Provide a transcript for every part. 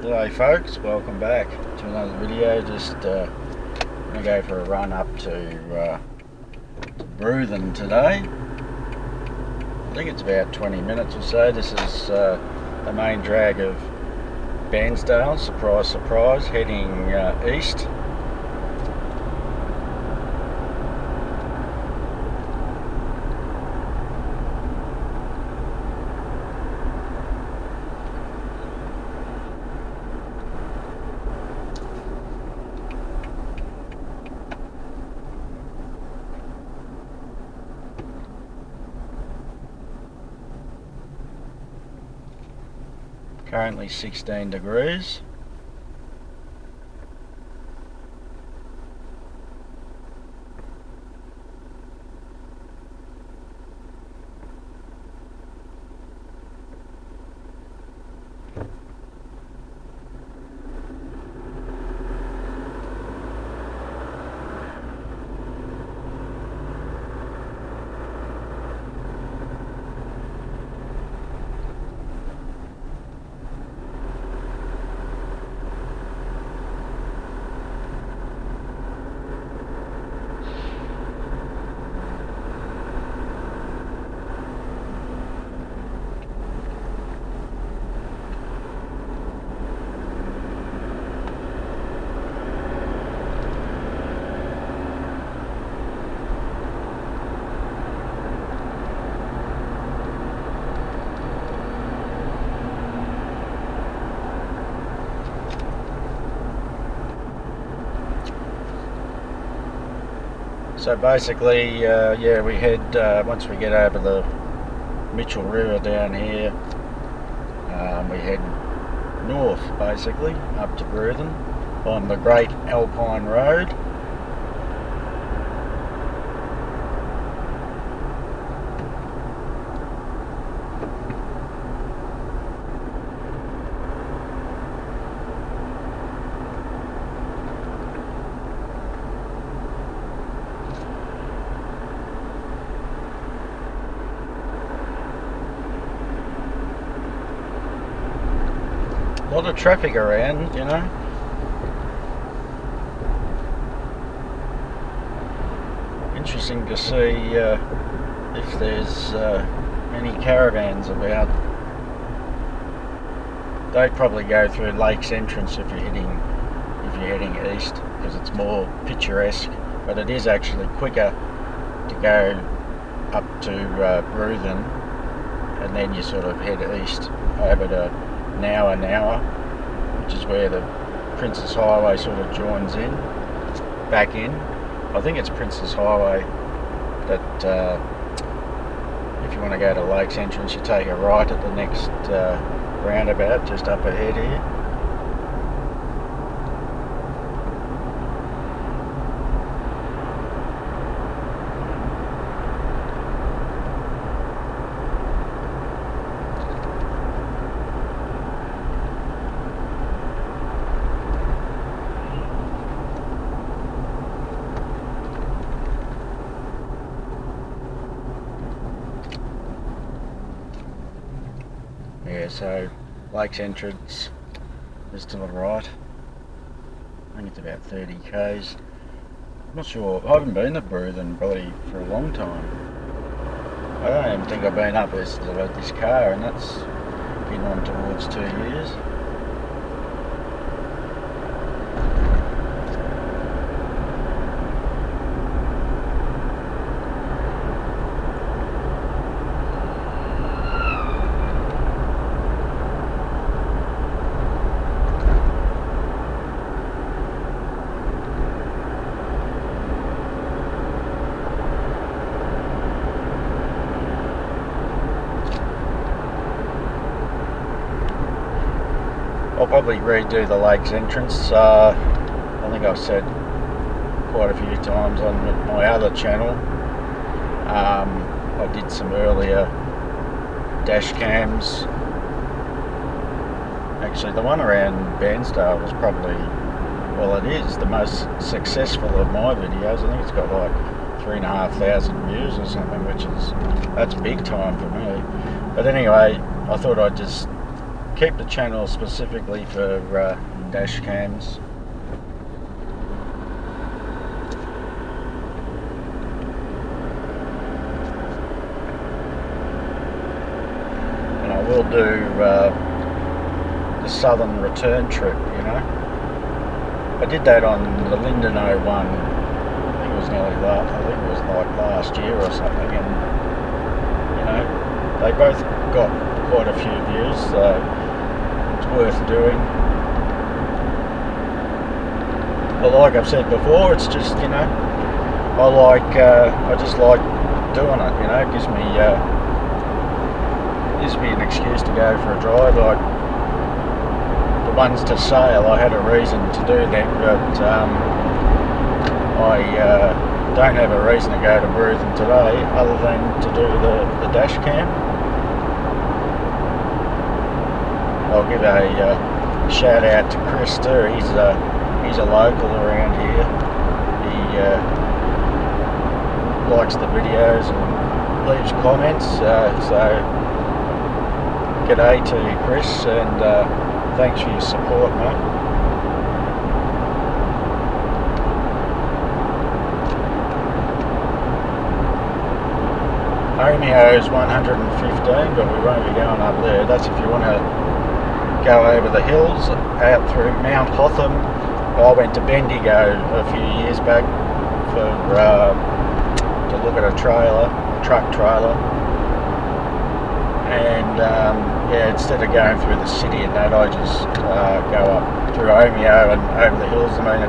G'day folks, welcome back to another video. Just going to go for a run up to Bruthen today. I think it's about 20 minutes or so. This is the main drag of Bairnsdale, surprise surprise, heading east. Currently 16 degrees. So basically, yeah, we head, once we get over the Mitchell River down here, we head north basically up to Bruthen on the Great Alpine Road. A lot of traffic around, you know. Interesting to see if there's any caravans about. They'd probably go through Lake's entrance if you're heading east, because it's more picturesque. But it is actually quicker to go up to Bruthen, and then you sort of head east over to Now, which is where the Princess Highway sort of joins in, back in. I think it's Princess Highway that if you want to go to Lake's entrance, you take a right at the next roundabout just up ahead here. Yeah, so Lake's entrance is to the right. I think it's about 30 k's. I'm not sure, I haven't been to Bruthen probably for a long time. I don't even think I've been up there since I've had this car, and that's been on towards 2 years. I'll probably redo the Lake's entrance. I think I've said quite a few times on my other channel. I did some earlier dash cams. Actually, the one around Bairnsdale was probably, well, it is the most successful of my videos. I think it's got like 3,500 views or something, that's big time for me. But anyway, I thought I'd just keep the channel specifically for dash cams. And I will do the southern return trip, you know. I did that on the Linden 01. I think it was like last year or something, and you know, they both got quite a few views, so it's worth doing. But like I've said before, it's just, you know, I just like doing it, you know. It gives me an excuse to go for a drive. Like the ones to sail, I had a reason to do them, but I don't have a reason to go to Bruthen today other than to do the dash cam. I'll give a shout out to Chris too. He's a local around here. He likes the videos and leaves comments. So g'day to you, Chris, and thanks for your support, mate. Omeo's 115, but we won't be going up there. That's if you want to go over the hills out through Mount Hotham. I went to Bendigo a few years back for to look at a truck trailer, and yeah, instead of going through the city and that, I just go up through Omeo and over the hills. I mean,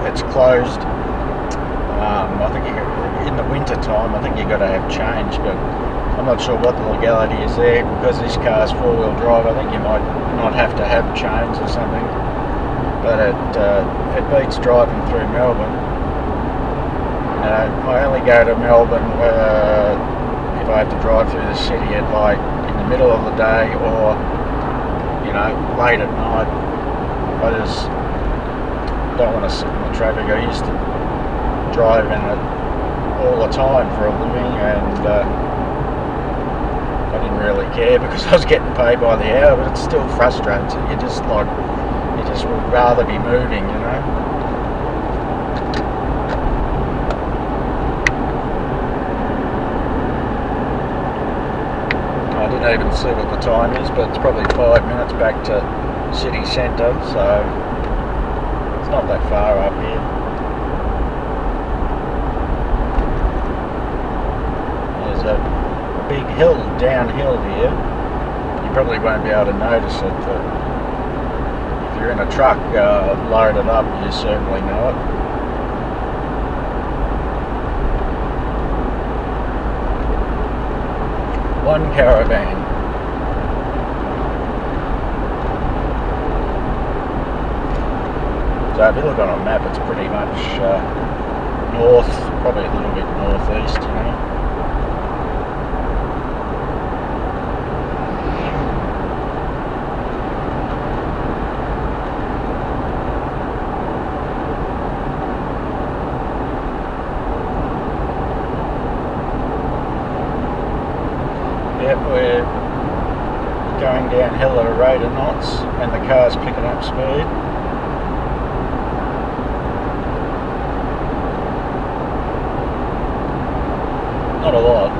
it's closed. I think in the winter time, I think you've got to have change, but I'm not sure what the legality is there, because this car's four-wheel drive. I think you might not have to have chains or something, but it beats driving through Melbourne. I only go to Melbourne if I have to drive through the city at like in the middle of the day or, you know, late at night. I just don't want to sit in the traffic. I used to drive in it all the time for a living, and I didn't really care because I was getting paid by the hour, but it still frustrates you. You just would rather be moving, you know. I didn't even see what the time is, but it's probably 5 minutes back to city centre, so it's not that far up here. There's a big hill downhill here. You probably won't be able to notice it, but if you're in a truck loaded up, you certainly know it. One caravan. So if you look on a map, it's pretty much north, probably a little bit northeast, you know. Yep, we're going downhill at a rate of knots, and the car's picking up speed. Not a lot.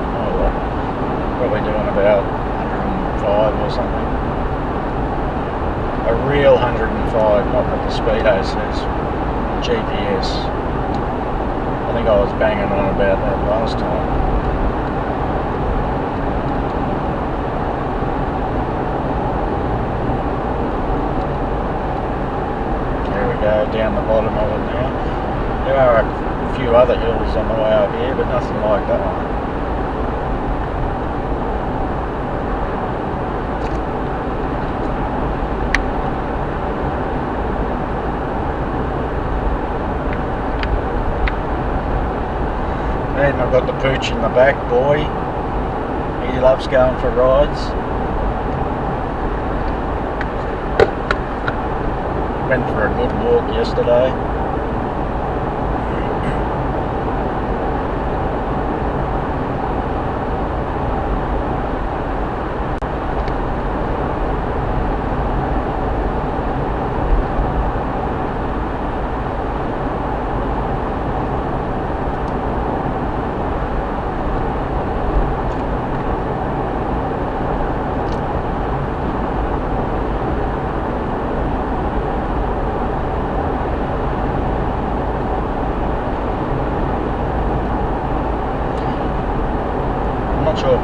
Probably doing about 105 or something. A real 105, not what the speedo says. GPS. I think I was banging on about that last time. Down the bottom of it now. There are a few other hills on the way up here, but nothing like that one. And I've got the pooch in the back, boy. He loves going for rides. Went for a good walk yesterday.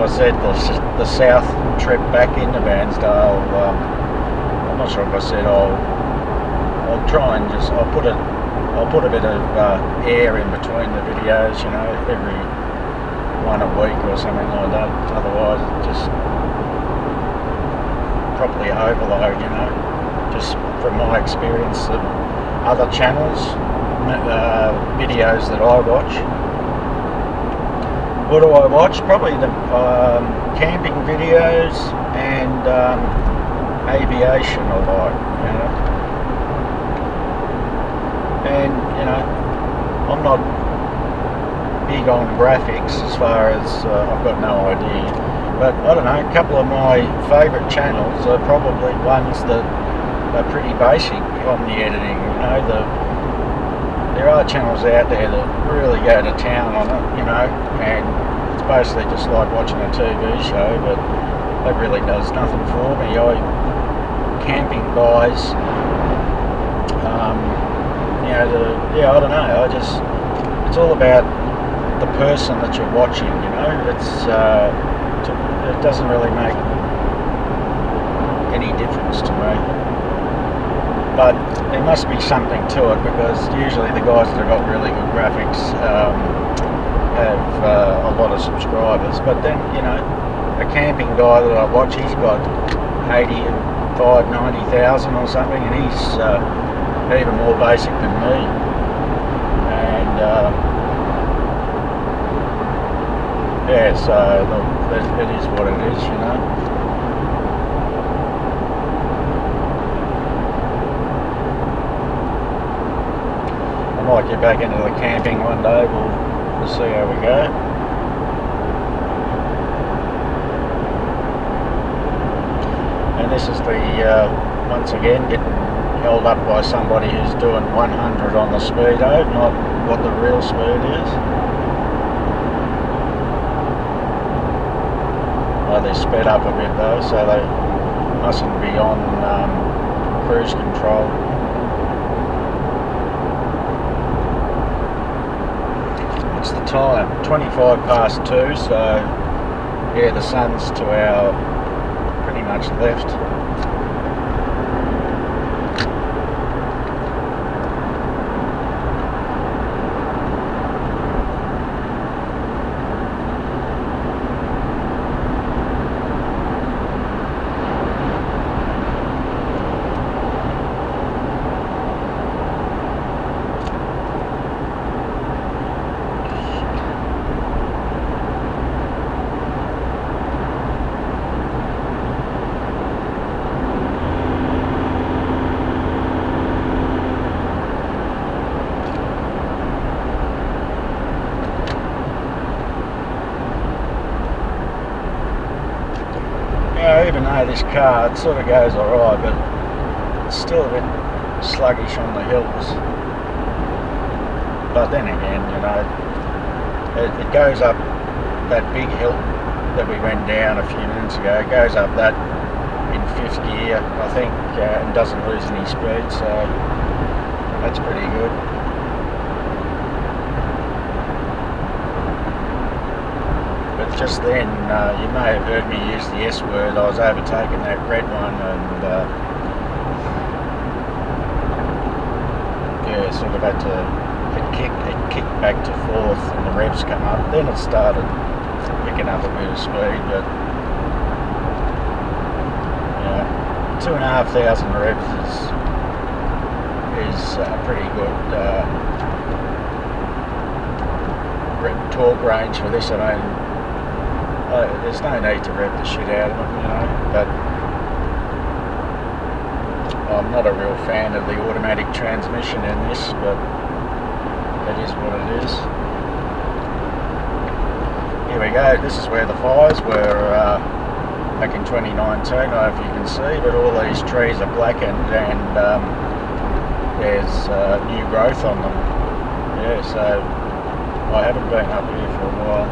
I said, the south trip back into Bairnsdale. I'm not sure if I said I'll try and I'll put a bit of air in between the videos, you know, every one a week or something like that. Otherwise, it just properly overload, you know. Just from my experience of other channels, videos that I watch. What do I watch? Probably the camping videos and aviation I like, you know. And, you know, I'm not big on graphics as far as I've got no idea. But I don't know, a couple of my favourite channels are probably ones that are pretty basic on the editing, you know. There are channels out there that really go to town on it, you know, and it's basically just like watching a TV show, but that really does nothing for me. Camping guys, you know, I don't know, it's all about the person that you're watching, you know. It doesn't really make any difference to me. But there must be something to it, because usually the guys that have got really good graphics have a lot of subscribers. But then, you know, a camping guy that I watch, he's got 90,000 or something, and he's even more basic than me. And yeah, so it is what it is, you know. I might get back into the camping one day. We'll see how we go. And this is the once again getting held up by somebody who's doing 100 on the speedo, not what the real speed is. Oh, they sped up a bit though, so they mustn't be on cruise control. What's the time? 25 past 2, so yeah, the sun's to our pretty much left. Even though this car, it sort of goes alright, but it's still a bit sluggish on the hills. But then again, you know, it goes up that big hill that we went down a few minutes ago. It goes up that in 5th gear, I think, and doesn't lose any speed, so that's pretty good. Just then, you may have heard me use the S word. I was overtaking that red one, and yeah, sort of had to it kicked back to 4th, and the revs come up. Then it started picking up a bit of speed, but yeah, 2,500 revs is pretty good torque range for this. I mean, there's no need to rev the shit out of them, you know, but I'm not a real fan of the automatic transmission in this, but it is what it is. Here we go, this is where the fires were back in 2019, I don't know if you can see, but all these trees are blackened, and there's new growth on them. Yeah, so I haven't been up here for a while.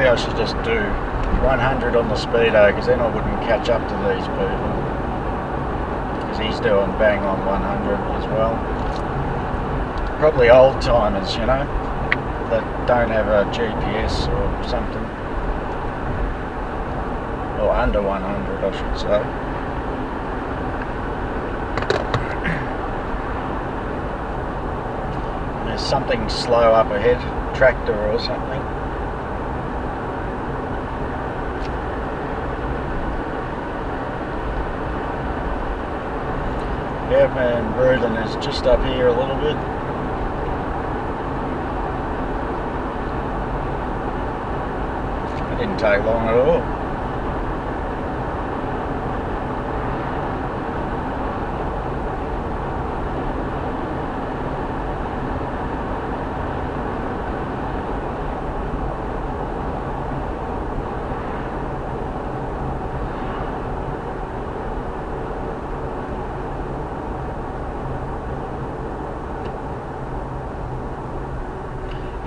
I should just do 100 on the speedo, because then I wouldn't catch up to these people, because he's doing bang on 100 as well. Probably old timers, you know, that don't have a GPS or something, or under 100 I should say. There's something slow up ahead, tractor or something. Yeah man, Bruthen is just up here a little bit. It didn't take long at all.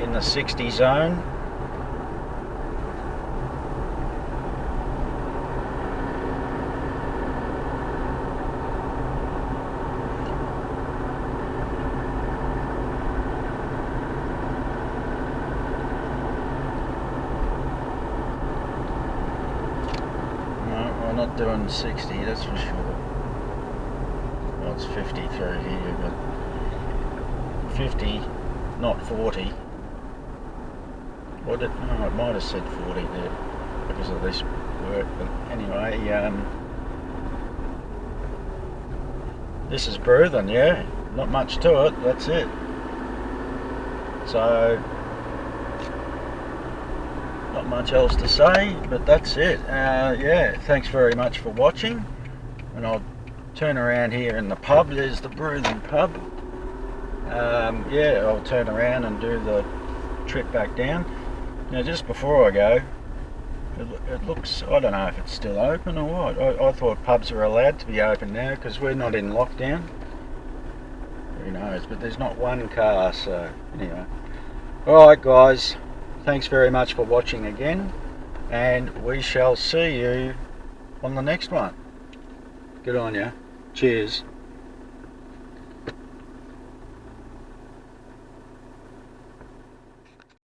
In the 60 zone. No, we're not doing 60, that's for sure. Well, it's 50 through here, but 50, not 40. What it might have said 40 there because of this work, but anyway, this is Bruthen, yeah, not much to it, that's it. So, not much else to say, but that's it. Yeah, thanks very much for watching, and I'll turn around here in the pub. There's the Bruthen pub. Yeah, I'll turn around and do the trip back down. Now just before I go, it looks, I don't know if it's still open or what. I thought pubs were allowed to be open now because we're not in lockdown. Who knows, but there's not one car, so anyway. Alright guys, thanks very much for watching again, and we shall see you on the next one. Good on ya. Cheers.